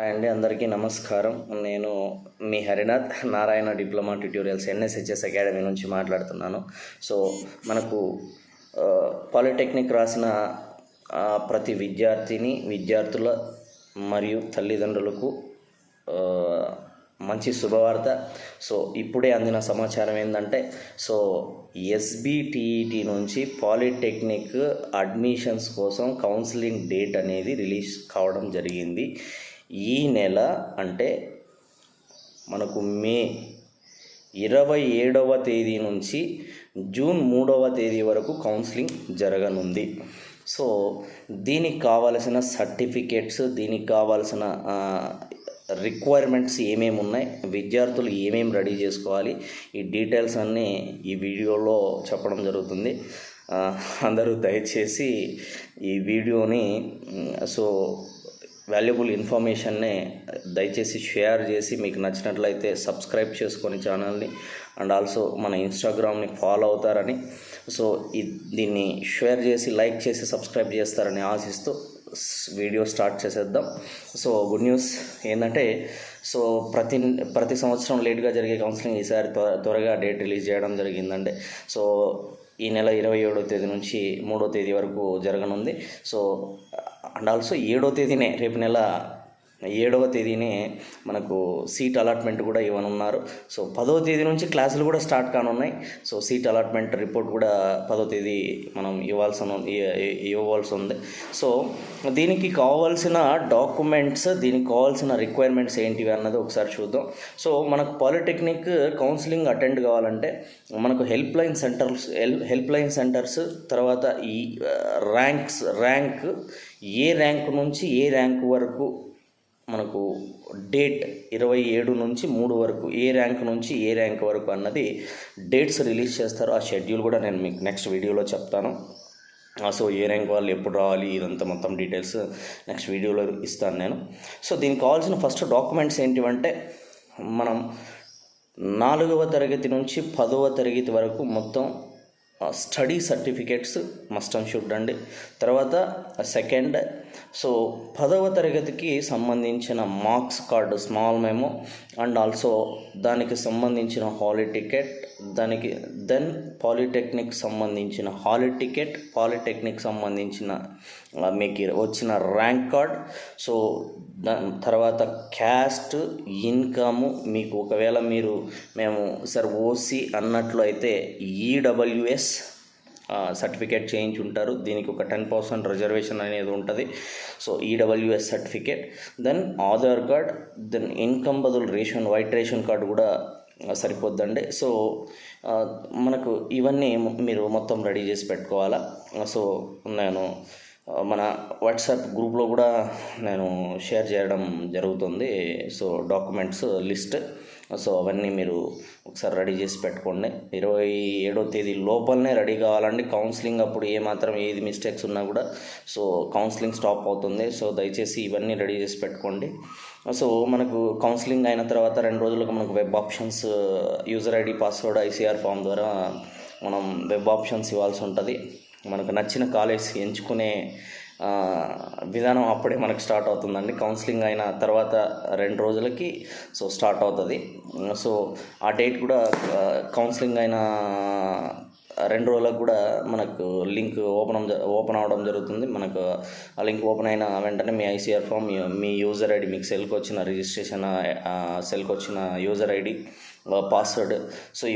అండి అందరికీ నమస్కారం. నేను మీ Harinath Narayana diploma tutorials NSHS academy నుంచి మాట్లాడుతున్నాను. సో మనకు పాలిటెక్నిక్ రాసిన ప్రతి విద్యార్థుల మరియు తల్లిదండ్రులకు మంచి శుభవార్త. సో ఇప్పుడే అందిన సమాచారం ఏంటంటే ఎస్బిటిఈటి నుంచి పాలిటెక్నిక్ అడ్మిషన్స్ కోసం కౌన్సిలింగ్ డేట్ అనేది రిలీజ్ కావడం జరిగింది. ఈ నెల అంటే మనకు మే 27వ తేదీ నుంచి జూన్ 3వ తేదీ వరకు కౌన్సిలింగ్ జరగనుంది. సో దీనికి కావాల్సిన సర్టిఫికేట్స్, దీనికి కావాల్సిన రిక్వైర్మెంట్స్ ఏమేమి ఉన్నాయి, విద్యార్థులు ఏమేమి రెడీ చేసుకోవాలి, ఈ డీటెయిల్స్ అన్నీ ఈ వీడియోలో చెప్పడం జరుగుతుంది. అందరూ దయచేసి ఈ వీడియోని వాల్యుబుల్ ఇన్ఫర్మేషన్నే దయచేసి షేర్ చేసి మీకు నచ్చినట్లయితే సబ్స్క్రైబ్ చేసుకొని ఛానల్ని అండ్ ఆల్సో మన ఇన్స్టాగ్రామ్ని ఫాలో అవుతారని, దీన్ని షేర్ చేసి లైక్ చేసి సబ్స్క్రైబ్ చేస్తారని ఆశిస్తూ వీడియో స్టార్ట్ చేసేద్దాం. గుడ్ న్యూస్ ఏంటంటే ప్రతి సంవత్సరం లేట్గా జరిగే కౌన్సిలింగ్ ఈసారి త్వరగా డేట్ రిలీజ్ చేయడం జరిగిందండి. ఈ నెల 27వ తేదీ నుంచి 3వ తేదీ వరకు జరగనుంది. అండ్ ఆల్సో 7వ తేదీనే, రేపు నెల 7వ తేదీనే మనకు సీట్ అలాట్మెంట్ కూడా ఇవ్వనున్నారు. 10వ తేదీ నుంచి క్లాసులు కూడా స్టార్ట్ కానున్నాయి. సీట్ అలాట్మెంట్ రిపోర్ట్ కూడా 10వ తేదీ మనం ఇవ్వవలసి ఉంది. దీనికి కావాల్సిన డాక్యుమెంట్స్, దీనికి కావాల్సిన రిక్వైర్మెంట్స్ ఏంటివి అన్నది ఒకసారి చూద్దాం. మనకు పాలిటెక్నిక్ కౌన్సిలింగ్ అటెండ్ కావాలంటే మనకు హెల్ప్ లైన్ సెంటర్స్, తర్వాత ఈ ర్యాంక్ ఏ ర్యాంక్ నుంచి ఏ ర్యాంక్ వరకు మనకు డేట్ 27 నుంచి 3 వరకు ఏ ర్యాంక్ నుంచి ఏ ర్యాంక్ వరకు అన్నది డేట్స్ రిలీజ్ చేస్తారు. ఆ షెడ్యూల్ కూడా నేను మీకు నెక్స్ట్ వీడియోలో చెప్తాను. ఏ ర్యాంక్ వాళ్ళు ఎప్పుడు రావాలి, ఇదంతా మొత్తం డీటెయిల్స్ నెక్స్ట్ వీడియోలో ఇస్తాను నేను. దీనికి కావాల్సిన ఫస్ట్ డాక్యుమెంట్స్ ఏంటివంటే మనం 4వ తరగతి నుంచి 10వ తరగతి వరకు మొత్తం study certificates must and should అండి. తర్వాత సెకండ్ 10వ తరగతికి సంబంధించిన marks card, small memo and also దానికి సంబంధించిన హాల్ టికెట్, దెన్ పాలిటెక్నిక్ సంబంధించిన హాల్ టికెట్, పాలిటెక్నిక్ సంబంధించిన మీకు వచ్చిన ర్యాంక్ కార్డ్, తర్వాత క్యాస్ట్, ఇన్కమ్, మీకు ఒకవేళ మేము ఓసీ అన్నట్లు అయితే ఈడబ్ల్యూఎస్ సర్టిఫికేట్ చేయించి ఉంటారు. దీనికి ఒక 10% రిజర్వేషన్ అనేది ఉంటుంది. EWS certificate, then Aadhaar card, then income బదులు వైట్ రేషన్ కార్డు కూడా సరిపోద్దండి. మనకు ఇవన్నీ మీరు మొత్తం రెడీ చేసి పెట్టుకోవాలా. నేను మన వాట్సాప్ గ్రూప్లో కూడా నేను షేర్ చేయడం జరుగుతుంది డాక్యుమెంట్స్ లిస్ట్. అవన్నీ మీరు ఒకసారి రెడీ చేసి పెట్టుకోండి. 27వ తేదీ లోపలనే రెడీ కావాలండి. కౌన్సిలింగ్ అప్పుడు ఏది మిస్టేక్స్ ఉన్నా కూడా కౌన్సిలింగ్ స్టాప్ అవుతుంది. దయచేసి ఇవన్నీ రెడీ చేసి పెట్టుకోండి. మనకు కౌన్సిలింగ్ అయిన తర్వాత 2 రోజులకు మనకు web options, user ID, password, ICR form ద్వారా మనం వెబ్ ఆప్షన్స్ ఇవ్వాల్సి ఉంటుంది. మనకు నచ్చిన కాలేజ్ ఎంచుకునే విధానం అప్పుడే మనకు స్టార్ట్ అవుతుందండి. కౌన్సిలింగ్ అయిన తర్వాత 2 రోజులకి స్టార్ట్ అవుతుంది. ఆ డేట్ కూడా కౌన్సిలింగ్ అయిన 2 రోజులకు కూడా మనకు లింక్ ఓపెన్ అవ్వడం జరుగుతుంది. మనకు ఆ లింక్ ఓపెన్ అయిన వెంటనే మీ ఐసీఆర్ ఫామ్, మీ యూజర్ ఐడి, మీకు సెల్కి వచ్చిన రిజిస్ట్రేషన్ సెల్కి వచ్చిన యూజర్ ఐడి, పాస్వర్డ్,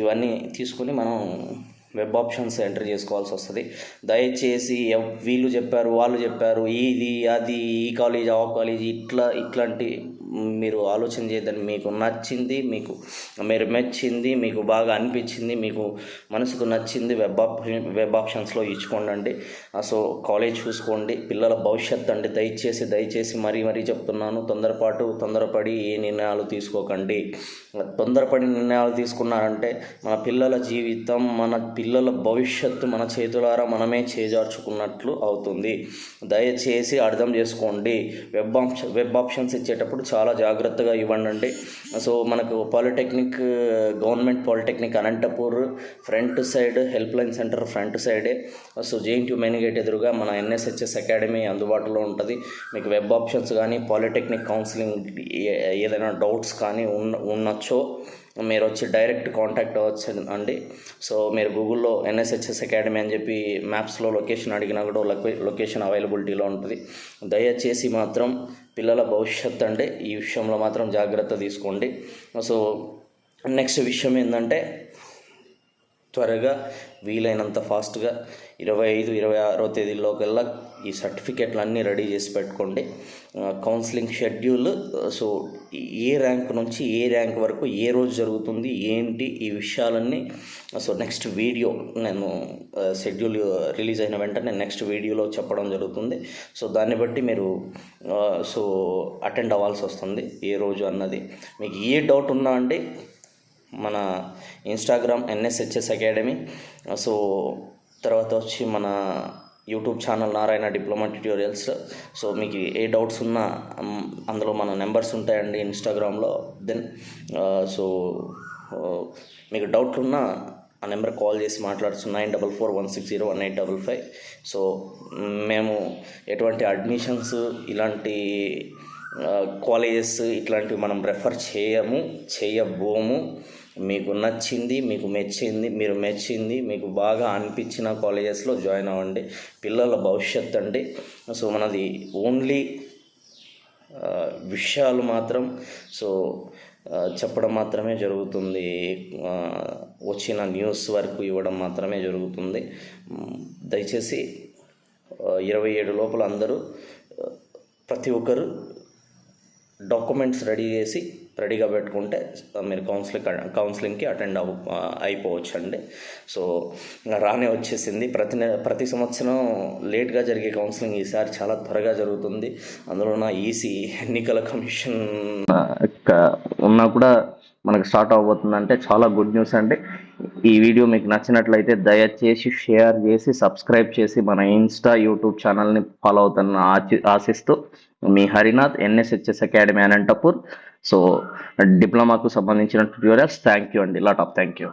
ఇవన్నీ తీసుకుని మనం వెబ్ ఆప్షన్స్ ఎంటర్ చేసుకోవాల్సి వస్తుంది. దయచేసి వీళ్ళు చెప్పారు, వాళ్ళు చెప్పారు, ఇది అది, ఈ కాలేజ్, ఆ కాలేజ్, ఇట్లాంటి మీరు ఆలోచన చేయదని, మీకు నచ్చింది, మీరు మెచ్చింది, మీకు బాగా అనిపించింది, మీకు మనసుకు నచ్చింది వెబ్ ఆప్షన్స్లో ఇచ్చుకోండి. కాలేజ్ చూసుకోండి, పిల్లల భవిష్యత్తు అండి. దయచేసి మరీ చెప్తున్నాను, తొందరపడి ఏ నిర్ణయాలు తీసుకోకండి. తొందరపడి నిర్ణయాలు తీసుకున్నారంటే మన పిల్లల జీవితం, మన పిల్లల భవిష్యత్తు మన చేతులారా మనమే చేజార్చుకున్నట్లు అవుతుంది. దయచేసి అర్థం చేసుకోండి. వెబ్ ఆప్షన్స్ ఇచ్చేటప్పుడు చాలా చాలా జాగ్రత్తగా ఇవ్వండి. సో మనకు polytechnic, government polytechnic Anantapur front side help line centre front సైడే, సో జేఎన్టీయూ మెయిన్ గేట్ ఎదురుగా మన ఎన్ఎస్హెచ్ఎస్ అకాడమీ అందుబాటులో ఉంటుంది. మీకు వెబ్ ఆప్షన్స్ కానీ పాలిటెక్నిక్ కౌన్సిలింగ్ ఏదైనా డౌట్స్ కానీ ఉన్నచ్చో మీరు వచ్చి డైరెక్ట్ కాంటాక్ట్ అవ్వచ్చు అండి. సో మీరు గూగుల్లో ఎన్ఎస్హెచ్ఎస్ అకాడమీ అని చెప్పి మ్యాప్స్లో లొకేషన్ అడిగినా కూడా లొకేషన్ అవైలబిలిటీలో ఉంటుంది. దయచేసి మాత్రం పిల్లల భవిష్యత్ అండి, ఈ విషయంలో మాత్రం జాగ్రత్త తీసుకోండి. సో నెక్స్ట్ విషయం ఏంటంటే త్వరగా వీలైనంత ఫాస్ట్గా 25, 26వ తేదీలోకల్లా ఈ సర్టిఫికెట్లు అన్నీ రెడీ చేసి పెట్టుకోండి. కౌన్సిలింగ్ షెడ్యూల్, సో ఏ ర్యాంక్ నుంచి ఏ ర్యాంక్ వరకు ఏ రోజు జరుగుతుంది ఏంటి ఈ విషయాలన్నీ సో నెక్స్ట్ వీడియో నేను షెడ్యూల్ రిలీజ్ అయిన వెంటనే నెక్స్ట్ వీడియోలో చెప్పడం జరుగుతుంది. సో దాన్ని బట్టి మీరు సో అటెండ్ అవ్వాల్సి వస్తుంది ఏ రోజు అన్నది. మీకు ఏ డౌట్ ఉన్నా అండి మన ఇన్స్టాగ్రామ్ ఎన్ఎస్హెచ్ఎస్ అకాడమీ, సో తర్వాత వచ్చి మన YouTube channel Narayana diploma tutorials. So మీకు ఏ డౌట్స్ ఉన్నా అందులో మన నెంబర్స్ ఉంటాయండి ఇన్స్టాగ్రామ్లో. దెన్ సో మీకు డౌట్లు ఉన్నా ఆ నెంబర్ కాల్ చేసి మాట్లాడుతూ 9441601855. సో మేము ఎటువంటి అడ్మిషన్స్ ఇలాంటి కాలేజెస్ ఇట్లాంటివి మనం రెఫర్ చేయబోము. మీకు నచ్చింది, మీకు మెచ్చింది, మీకు బాగా అనిపించిన కాలేజెస్లో జాయిన్ అవ్వండి. పిల్లల భవిష్యత్ అండి. సో మనది ఓన్లీ విషయాలు మాత్రం సో చెప్పడం మాత్రమే జరుగుతుంది, వచ్చిన న్యూస్ వరకు ఇవ్వడం మాత్రమే జరుగుతుంది. దయచేసి 27 లోపల అందరూ ప్రతి ఒక్కరు డాక్యుమెంట్స్ రెడీగా పెట్టుకుంటే మీరు కౌన్సిలింగ్కి అటెండ్ అయిపోవచ్చు అండి. సో రానే వచ్చేసింది. ప్రతి సంవత్సరం లేట్గా జరిగే కౌన్సిలింగ్ ఈసారి చాలా త్వరగా జరుగుతుంది. అందులో ఈసీ ఎన్నికల కమిషన్ ఉన్నా కూడా మనకు స్టార్ట్ అవబోతుందంటే చాలా గుడ్ న్యూస్ అండి. ఈ వీడియో మీకు నచ్చినట్లయితే దయచేసి షేర్ చేసి సబ్స్క్రైబ్ చేసి మన యూట్యూబ్ ఛానల్ని ఫాలో అవుతానని ఆశిస్తూ మీ హరినాథ్, ఎన్ఎస్హెచ్ఎస్ అకాడమీ అనంతపూర్. సో డిప్లొమాకు సంబంధించిన ట్యూటోరియల్స్. థ్యాంక్ యూ అండి, థ్యాంక్ యూ.